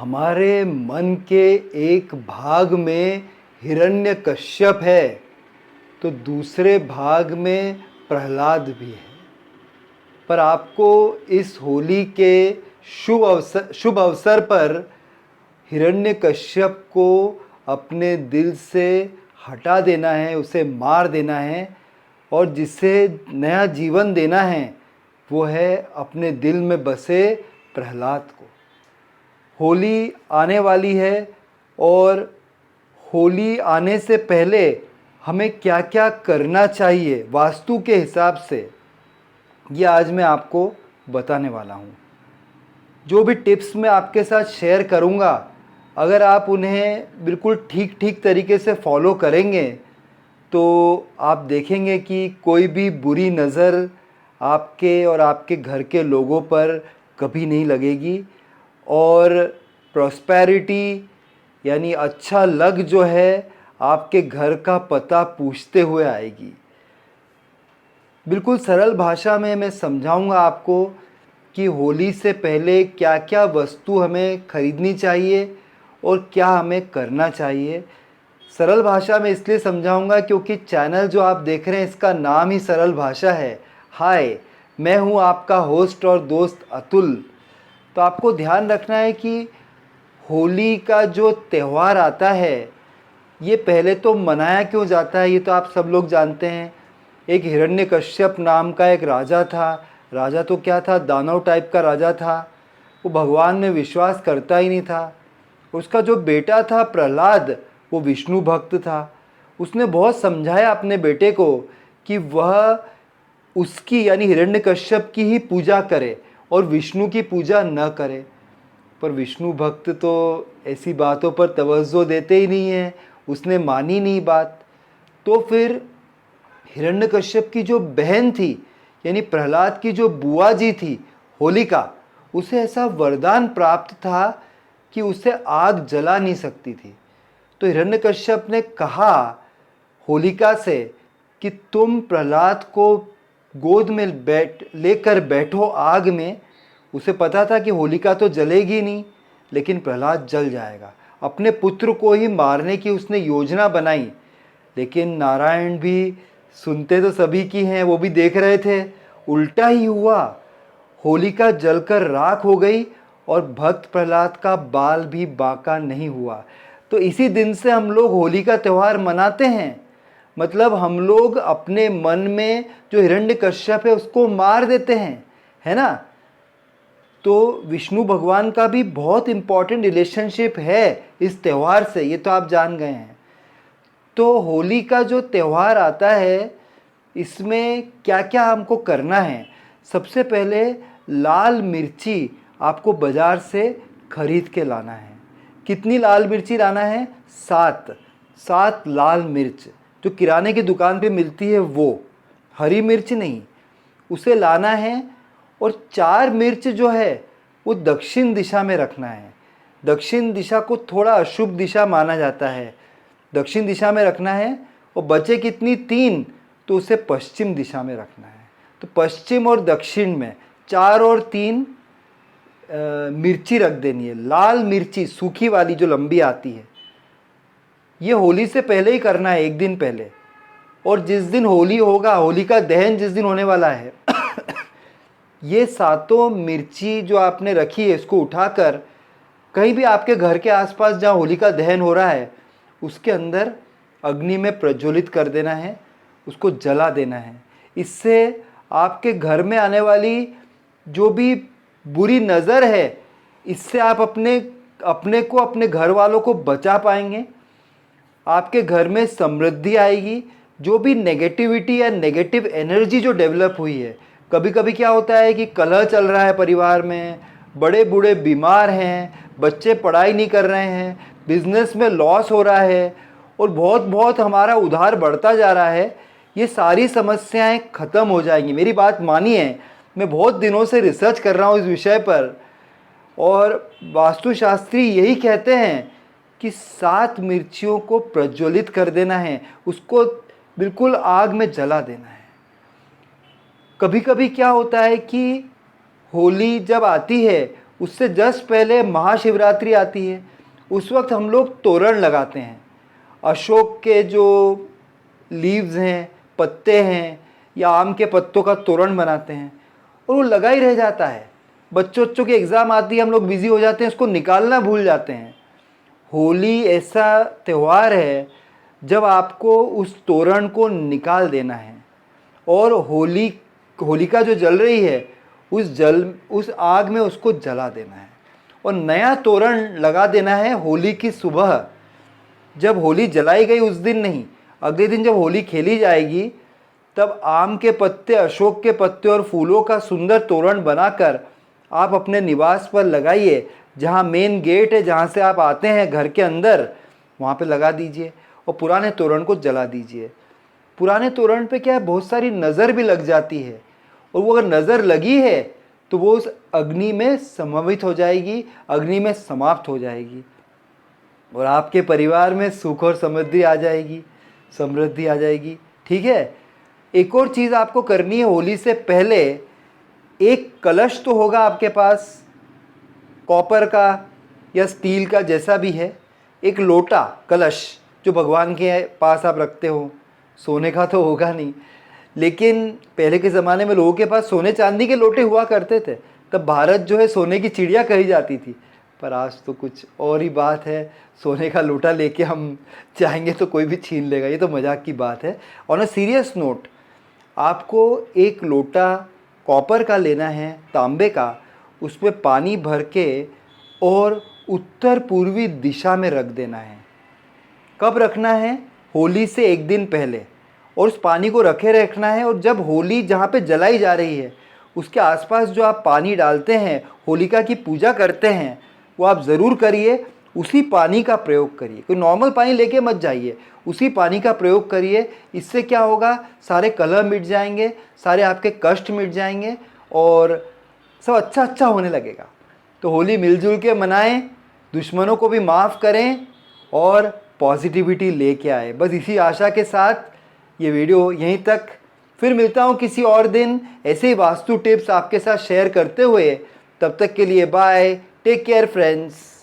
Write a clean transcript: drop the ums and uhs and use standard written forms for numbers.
हमारे मन के एक भाग में हिरण्यकश्यप है तो दूसरे भाग में प्रहलाद भी है। पर आपको इस होली के शुभ अवसर पर हिरण्यकश्यप को अपने दिल से हटा देना है, उसे मार देना है और जिसे नया जीवन देना है वो है अपने दिल में बसे प्रहलाद को। होली आने वाली है और होली आने से पहले हमें क्या क्या करना चाहिए वास्तु के हिसाब से, ये आज मैं आपको बताने वाला हूँ। जो भी टिप्स मैं आपके साथ शेयर करूँगा, अगर आप उन्हें बिल्कुल ठीक तरीके से फॉलो करेंगे तो आप देखेंगे कि कोई भी बुरी नज़र आपके और आपके घर के लोगों पर कभी नहीं लगेगी और प्रॉस्पेरिटी यानी अच्छा लग जो है आपके घर का पता पूछते हुए आएगी। बिल्कुल सरल भाषा में मैं समझाऊंगा आपको कि होली से पहले क्या क्या वस्तु हमें खरीदनी चाहिए और क्या हमें करना चाहिए। सरल भाषा में इसलिए समझाऊंगा क्योंकि चैनल जो आप देख रहे हैं इसका नाम ही सरल भाषा है। हाय, मैं हूं आपका होस्ट और दोस्त अतुल। तो आपको ध्यान रखना है कि होली का जो त्यौहार आता है ये पहले तो मनाया क्यों जाता है ये तो आप सब लोग जानते हैं। एक हिरण्यकश्यप नाम का एक राजा था। राजा तो क्या था, दानव टाइप का राजा था। वो भगवान में विश्वास करता ही नहीं था। उसका जो बेटा था प्रहलाद, वो विष्णु भक्त था। उसने बहुत समझाया अपने बेटे को कि वह उसकी यानी हिरण्यकश्यप की ही पूजा करे और विष्णु की पूजा न करे। पर विष्णु भक्त तो ऐसी बातों पर तवज्जो देते ही नहीं है, उसने मानी नहीं बात। तो फिर हिरण्यकश्यप की जो बहन थी यानी प्रहलाद की जो बुआ जी थी होलिका, उसे ऐसा वरदान प्राप्त था कि उसे आग जला नहीं सकती थी। तो हिरण्यकश्यप ने कहा होलिका से कि तुम प्रहलाद को गोद में लेकर बैठो आग में। उसे पता था कि होलिका तो जलेगी नहीं लेकिन प्रहलाद जल जाएगा। अपने पुत्र को ही मारने की उसने योजना बनाई, लेकिन नारायण भी सुनते तो सभी की हैं, वो भी देख रहे थे। उल्टा ही हुआ, होलिका जलकर राख हो गई और भक्त प्रहलाद का बाल भी बांका नहीं हुआ। तो इसी दिन से हम लोग होली का त्यौहार मनाते हैं। मतलब हम लोग अपने मन में जो हिरण्यकश्यप है उसको मार देते हैं, है ना। तो विष्णु भगवान का भी बहुत इम्पॉर्टेंट रिलेशनशिप है इस त्यौहार से, ये तो आप जान गए हैं। तो होली का जो त्यौहार आता है इसमें क्या क्या हमको करना है। सबसे पहले लाल मिर्ची आपको बाज़ार से खरीद के लाना है। कितनी लाल मिर्ची लाना है? 7 लाल मिर्च जो किराने की दुकान पे मिलती है, वो हरी मिर्च नहीं, उसे लाना है। और 4 मिर्च जो है वो दक्षिण दिशा में रखना है। दक्षिण दिशा को थोड़ा अशुभ दिशा माना जाता है, दक्षिण दिशा में रखना है। और बचे कितनी? 3, तो उसे पश्चिम दिशा में रखना है। तो पश्चिम और दक्षिण में 4 और 3 मिर्ची रख देनी है। लाल मिर्ची सूखी वाली जो लंबी आती है, ये होली से पहले ही करना है, एक दिन पहले। और जिस दिन होली होगा, होली का दहन जिस दिन होने वाला है ये 7 मिर्ची जो आपने रखी है इसको उठाकर कहीं भी आपके घर के आसपास जहाँ होली का दहन हो रहा है उसके अंदर अग्नि में प्रज्वलित कर देना है, उसको जला देना है। इससे आपके घर में आने वाली जो भी बुरी नज़र है, इससे आप अपने को, अपने घर वालों को बचा पाएंगे। आपके घर में समृद्धि आएगी। जो भी नेगेटिविटी या नेगेटिव एनर्जी जो डेवलप हुई है, कभी कभी क्या होता है कि कलह चल रहा है परिवार में, बड़े बूढ़े बीमार हैं, बच्चे पढ़ाई नहीं कर रहे हैं, बिजनेस में लॉस हो रहा है और बहुत हमारा उधार बढ़ता जा रहा है, ये सारी समस्याएं ख़त्म हो जाएंगी। मेरी बात मानिए, मैं बहुत दिनों से रिसर्च कर रहा हूँ इस विषय पर और वास्तुशास्त्री यही कहते हैं कि 7 मिर्चियों को प्रज्वलित कर देना है, उसको बिल्कुल आग में जला देना है। कभी कभी क्या होता है कि होली जब आती है उससे जस्ट पहले महाशिवरात्रि आती है। उस वक्त हम लोग तोरण लगाते हैं, अशोक के जो लीव्स हैं, पत्ते हैं, या आम के पत्तों का तोरण बनाते हैं और वो लगा ही रह जाता है। बच्चों की एग्ज़ाम आती है, हम लोग बिज़ी हो जाते हैं, उसको निकालना भूल जाते हैं। होली ऐसा त्यौहार है जब आपको उस तोरण को निकाल देना है और होलिका जो जल रही है उस आग में उसको जला देना है और नया तोरण लगा देना है होली की सुबह। जब होली जलाई गई उस दिन नहीं, अगले दिन जब होली खेली जाएगी तब आम के पत्ते, अशोक के पत्ते और फूलों का सुंदर तोरण बनाकर आप अपने निवास पर लगाइए। जहाँ मेन गेट है, जहाँ से आप आते हैं घर के अंदर, वहाँ पे लगा दीजिए और पुराने तोरण को जला दीजिए। पुराने तोरण पे क्या है, बहुत सारी नज़र भी लग जाती है और वो अगर नज़र लगी है तो वो उस अग्नि में समावित हो जाएगी, अग्नि में समाप्त हो जाएगी और आपके परिवार में सुख और समृद्धि आ जाएगी। ठीक है। एक और चीज़ आपको करनी है, होली से पहले एक कलश तो होगा आपके पास, कॉपर का या स्टील का जैसा भी है, एक लोटा कलश जो भगवान के पास आप रखते हो। सोने का तो होगा नहीं, लेकिन पहले के ज़माने में लोगों के पास सोने चांदी के लोटे हुआ करते थे, तब भारत जो है सोने की चिड़िया कही जाती थी। पर आज तो कुछ और ही बात है, सोने का लोटा लेके हम चाहेंगे तो कोई भी छीन लेगा, ये तो मजाक की बात है। ऑन अ सीरियस नोट, आपको एक लोटा कॉपर का लेना है, तांबे का, उसमें पानी भर के और उत्तर पूर्वी दिशा में रख देना है। कब रखना है? होली से एक दिन पहले, और उस पानी को रखे रखना है। और जब होली जहाँ पे जलाई जा रही है उसके आसपास जो आप पानी डालते हैं, होलिका की पूजा करते हैं, वो आप ज़रूर करिए। उसी पानी का प्रयोग करिए, कोई नॉर्मल पानी लेके मत जाइए, उसी पानी का प्रयोग करिए। इससे क्या होगा, सारे कलह मिट जाएंगे, सारे आपके कष्ट मिट जाएंगे और सब अच्छा होने लगेगा। तो होली मिलजुल के मनाएं, दुश्मनों को भी माफ़ करें और पॉजिटिविटी लेके आए। बस इसी आशा के साथ ये वीडियो यहीं तक। फिर मिलता हूँ किसी और दिन ऐसे ही वास्तु टिप्स आपके साथ शेयर करते हुए। तब तक के लिए बाय, टेक केयर फ्रेंड्स।